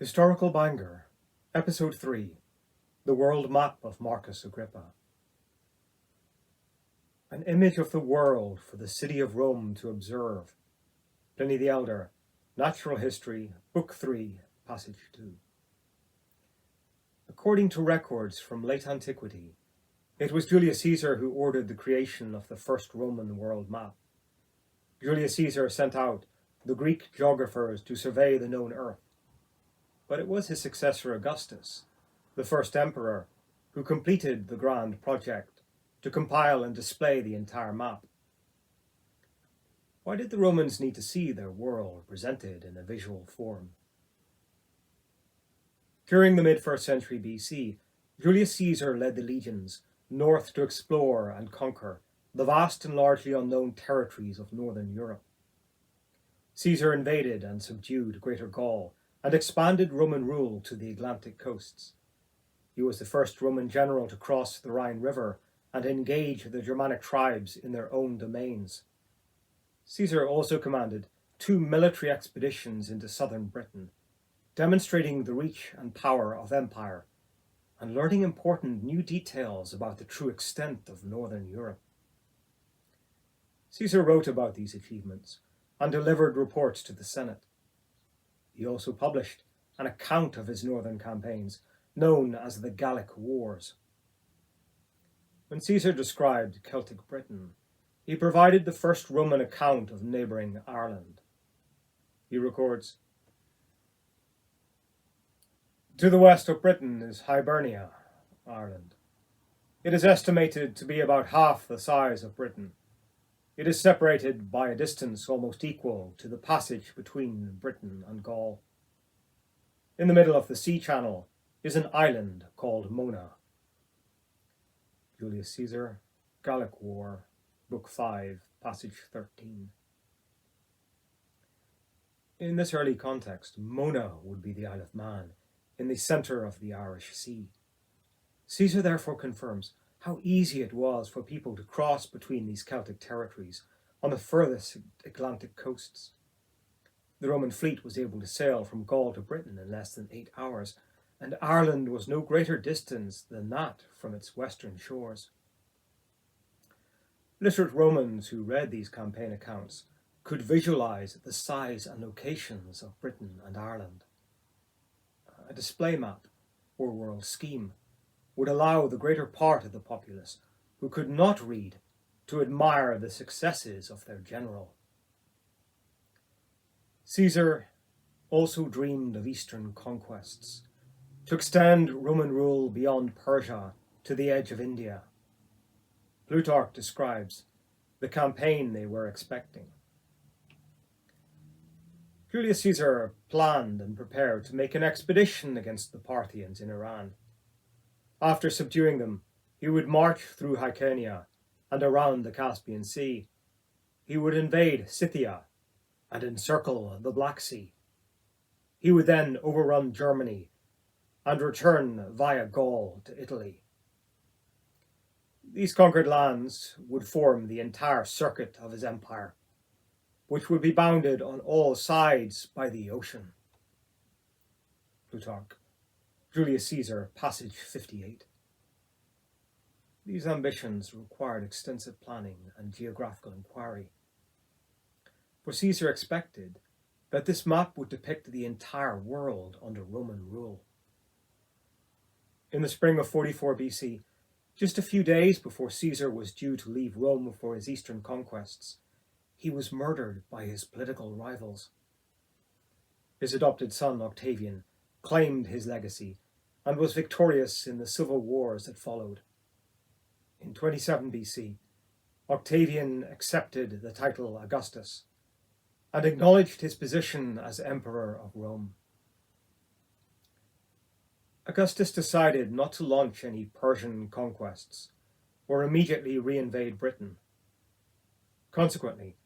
Historical Bangor, Episode 3, The World Map of Marcus Agrippa. An image of the world for the city of Rome to observe. Pliny the Elder, Natural History, Book 3, Passage 2. According to records from late antiquity, it was Julius Caesar who ordered the creation of the first Roman world map. Julius Caesar sent out the Greek geographers to survey the known earth. But it was his successor Augustus, the first emperor, who completed the grand project to compile and display the entire map. Why did the Romans need to see their world presented in a visual form? During the mid-1st century BC, Julius Caesar led the legions north to explore and conquer the vast and largely unknown territories of northern Europe. Caesar invaded and subdued Greater Gaul and expanded Roman rule to the Atlantic coasts. He was the first Roman general to cross the Rhine River and engage the Germanic tribes in their own domains. Caesar also commanded 2 military expeditions into southern Britain, demonstrating the reach and power of empire and learning important new details about the true extent of northern Europe. Caesar wrote about these achievements and delivered reports to the Senate. He also published an account of his northern campaigns, known as the Gallic Wars. When Caesar described Celtic Britain, he provided the first Roman account of neighbouring Ireland. He records, "To the west of Britain is Hibernia, Ireland. It is estimated to be about half the size of Britain. It is separated by a distance almost equal to the passage between Britain and Gaul. In the middle of the sea channel is an island called Mona." Julius Caesar, Gallic War, Book 5, Passage 13. In this early context, Mona would be the Isle of Man, in the centre of the Irish Sea. Caesar therefore confirms how easy it was for people to cross between these Celtic territories on the furthest Atlantic coasts. The Roman fleet was able to sail from Gaul to Britain in less than 8 hours, and Ireland was no greater distance than that from its western shores. Literate Romans who read these campaign accounts could visualize the size and locations of Britain and Ireland. A display map, or world scheme, would allow the greater part of the populace who could not read to admire the successes of their general. Caesar also dreamed of eastern conquests, to extend Roman rule beyond Persia to the edge of India. Plutarch describes the campaign they were expecting. Julius Caesar planned and prepared to make an expedition against the Parthians in Iran. After subduing them, he would march through Hyrcania and around the Caspian Sea. He would invade Scythia and encircle the Black Sea. He would then overrun Germany and return via Gaul to Italy. These conquered lands would form the entire circuit of his empire, which would be bounded on all sides by the ocean. Plutarch, Julius Caesar, Passage 58. These ambitions required extensive planning and geographical inquiry. For Caesar expected that this map would depict the entire world under Roman rule. In the spring of 44 BC, just a few days before Caesar was due to leave Rome for his eastern conquests, he was murdered by his political rivals. His adopted son Octavian claimed his legacy and was victorious in the civil wars that followed. In 27 BC, Octavian accepted the title Augustus and acknowledged his position as Emperor of Rome. Augustus decided not to launch any Persian conquests or immediately reinvade Britain. Consequently,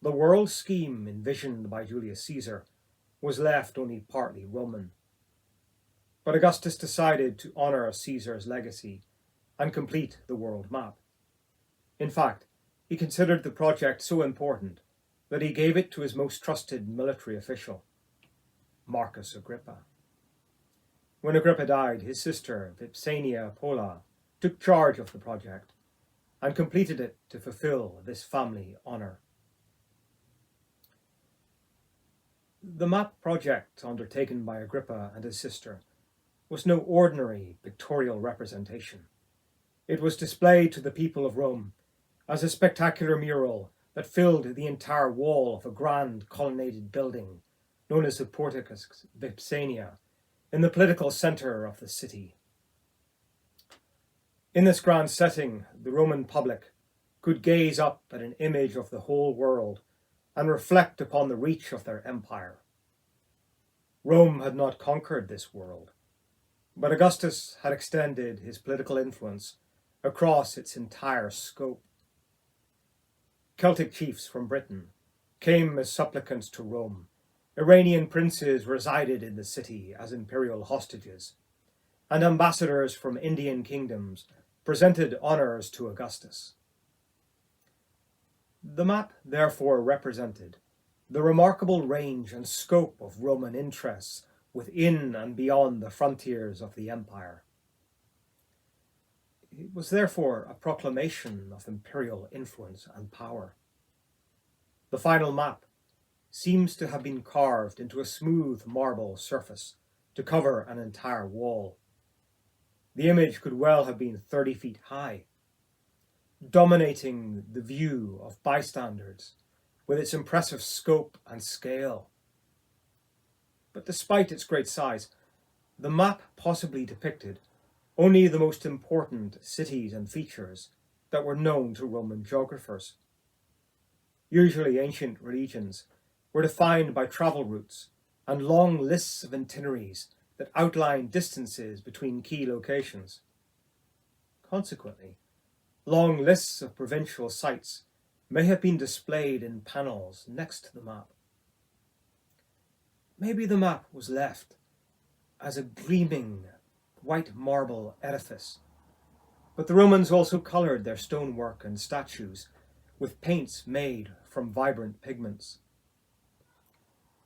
the world scheme envisioned by Julius Caesar was left only partly Roman. But Augustus decided to honour Caesar's legacy and complete the world map. In fact, he considered the project so important that he gave it to his most trusted military official, Marcus Agrippa. When Agrippa died, his sister, Vipsania Pola, took charge of the project and completed it to fulfill this family honour. The map project undertaken by Agrippa and his sister was no ordinary pictorial representation. It was displayed to the people of Rome as a spectacular mural that filled the entire wall of a grand colonnaded building known as the Porticus Vipsania in the political centre of the city. In this grand setting, the Roman public could gaze up at an image of the whole world and reflect upon the reach of their empire. Rome had not conquered this world, but Augustus had extended his political influence across its entire scope. Celtic chiefs from Britain came as supplicants to Rome. Iranian princes resided in the city as imperial hostages, and ambassadors from Indian kingdoms presented honours to Augustus. The map therefore represented the remarkable range and scope of Roman interests within and beyond the frontiers of the empire. It was therefore a proclamation of imperial influence and power. The final map seems to have been carved into a smooth marble surface to cover an entire wall. The image could well have been 30 feet high, dominating the view of bystanders with its impressive scope and scale. But despite its great size, the map possibly depicted only the most important cities and features that were known to Roman geographers. Usually ancient regions were defined by travel routes and long lists of itineraries that outlined distances between key locations. Consequently, long lists of provincial sites may have been displayed in panels next to the map. Maybe the map was left as a gleaming white marble edifice, but the Romans also coloured their stonework and statues with paints made from vibrant pigments.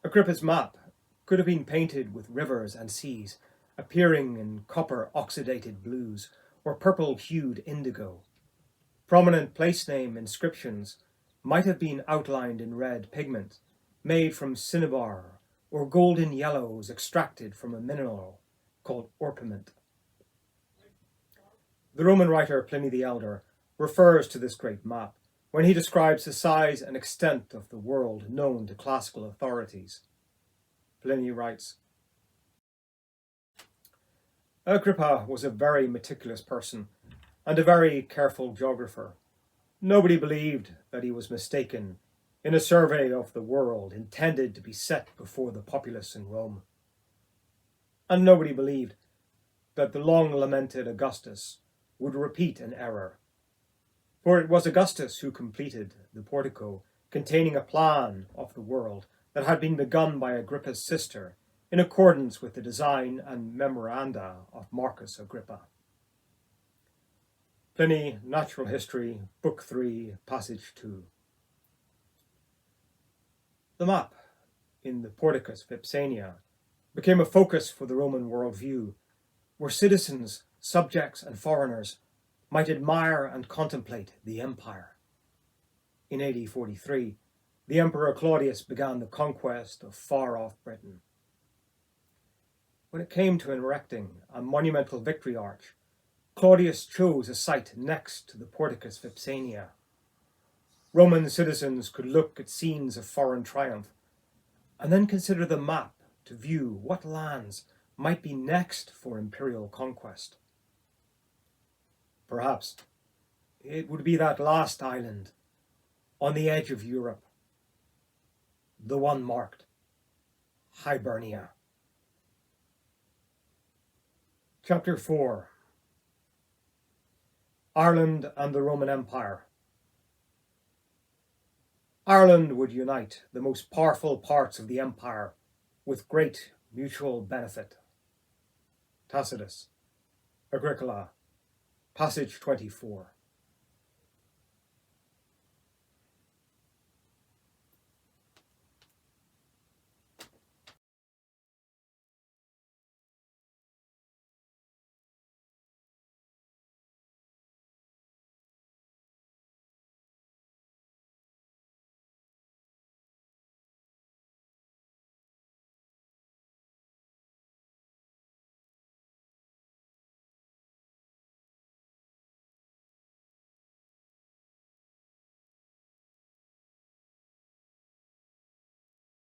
Agrippa's map could have been painted with rivers and seas appearing in copper oxidated blues or purple-hued indigo. Prominent place name inscriptions might have been outlined in red pigment made from cinnabar or golden yellows extracted from a mineral called orpiment. The Roman writer Pliny the Elder refers to this great map when he describes the size and extent of the world known to classical authorities. Pliny writes, Agrippa was a very meticulous person and a very careful geographer. Nobody believed that he was mistaken in a survey of the world intended to be set before the populace in Rome. And nobody believed that the long-lamented Augustus would repeat an error. For it was Augustus who completed the portico containing a plan of the world that had been begun by Agrippa's sister in accordance with the design and memoranda of Marcus Agrippa. Pliny, Natural History, Book 3, Passage 2. The map in the Porticus Vipsania became a focus for the Roman worldview, where citizens, subjects, and foreigners might admire and contemplate the empire. In AD 43, the Emperor Claudius began the conquest of far-off Britain. When it came to erecting a monumental victory arch, Claudius chose a site next to the Porticus Vipsania. Roman citizens could look at scenes of foreign triumph and then consider the map to view what lands might be next for imperial conquest. Perhaps it would be that last island on the edge of Europe, the one marked Hibernia. Chapter 4. Ireland and the Roman Empire. Ireland would unite the most powerful parts of the empire with great mutual benefit. Tacitus, Agricola, Passage 24.